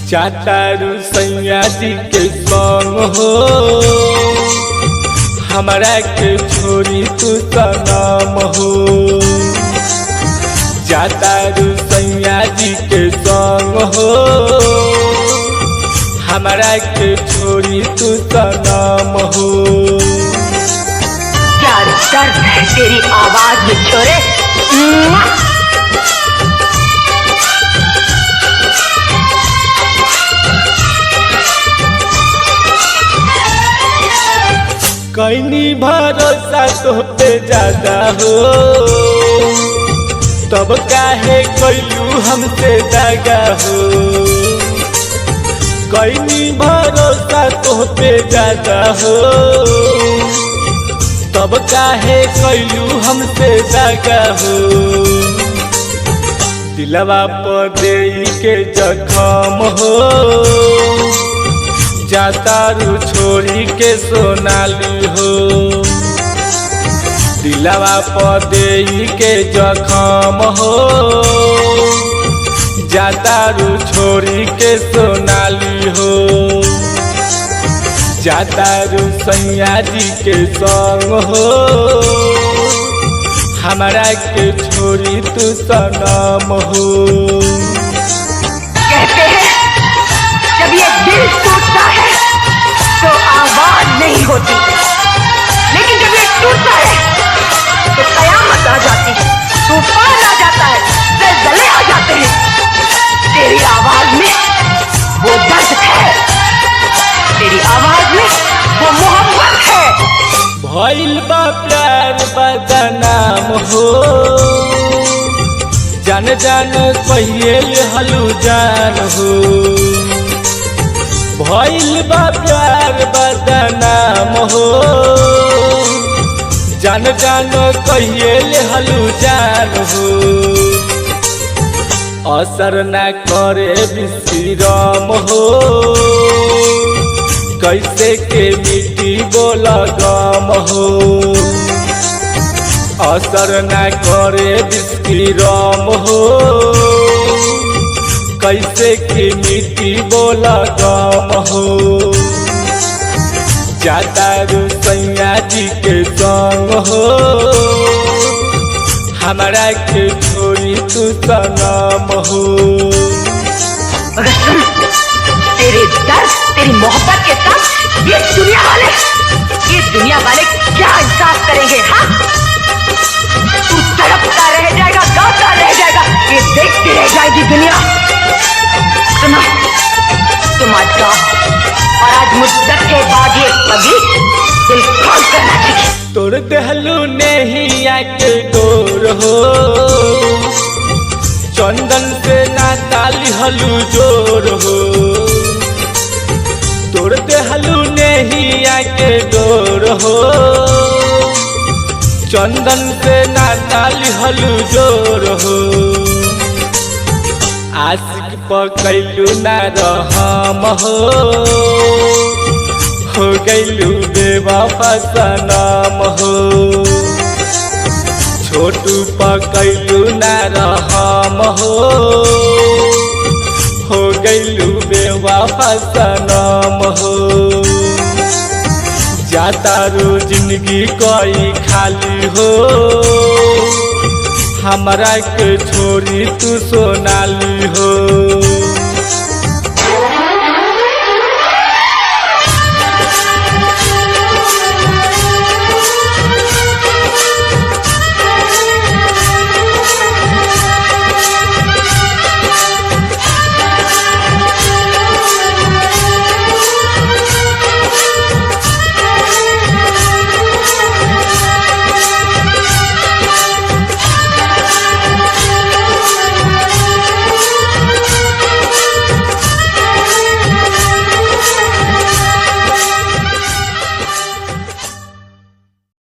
चातारू सैया जी के संग हो हमरा के छोरी तू सनम हो। चातारू सैया जी के संग हो हमरा के छोरी तू सनम हो। क्या दर्द है तेरी आवाज में छोरे। कैनी भरोसा तो पे ज्यादा हो तब काहे कैलू हमसे दागा हो। कैनी भरोसा तो पे ज्यादा हो तब काहे कैलू हमसे दागा हो। दिलवा पर देई के जखम हो जातारू छोरी के सोनाली हो। दिलवा पर देई के जखम हो जातारू छोरी के सोनाली हो। जातारू सैया जी के संग हो हमरा के छोरी तू सनम हो। कहते हैं जब ये दिल टूटता है तो आवाज नहीं होती, लेकिन जब ये टूटता है तो कयामत आ जाती है, तूफान आ जाता है, ज़लज़ले आ जाते हैं। तेरी आवाज में वो दर्द है, तेरी आवाज में वो मोहब्बत है। भइल बा प्यार बदनाम हो जान जान कहिए हलू जान हो। भइल बा प्यार बदनाम हो जान जान कहिए हलू जान हो। असर ना करे विश्राम हो कैसे के मिट्टी बोला गम हो। असर ना करे विश्राम हो कैसे की मिट्टी बोला गम हो। जातारू सैया जी के संग हो हमरा के छोरी तू सनम हो। मगर सुन, तेरे दर्द तेरी मोहब्बत के साथ ये दुनिया वाले क्या इंसाफ करेंगे। हाँ, तू तड़पता रह जाएगा, गाता रह जाएगा, ये देखती रह जाएगी दुनिया। सुना, तुम आज जाओ और आज मुद्दत के बाद ये कभी दिल खोल कर नाचेगी। तोड़ दहलू नहीं आके डोर हो चंदन से नाताली हलू जोर हो। तोड़ दहलू नहीं आके डोर हो चंदन से नाताली हलू जोर हो। आशिक पकैलू ना रहम हो गैलू बेवफा सनम हो। छोटू पकैलू ना रहम हो गैलू बेवफा सनम हो। जातारू जिंदगी कोई खाली हो हमरा के छोरी तू सोनाली हो।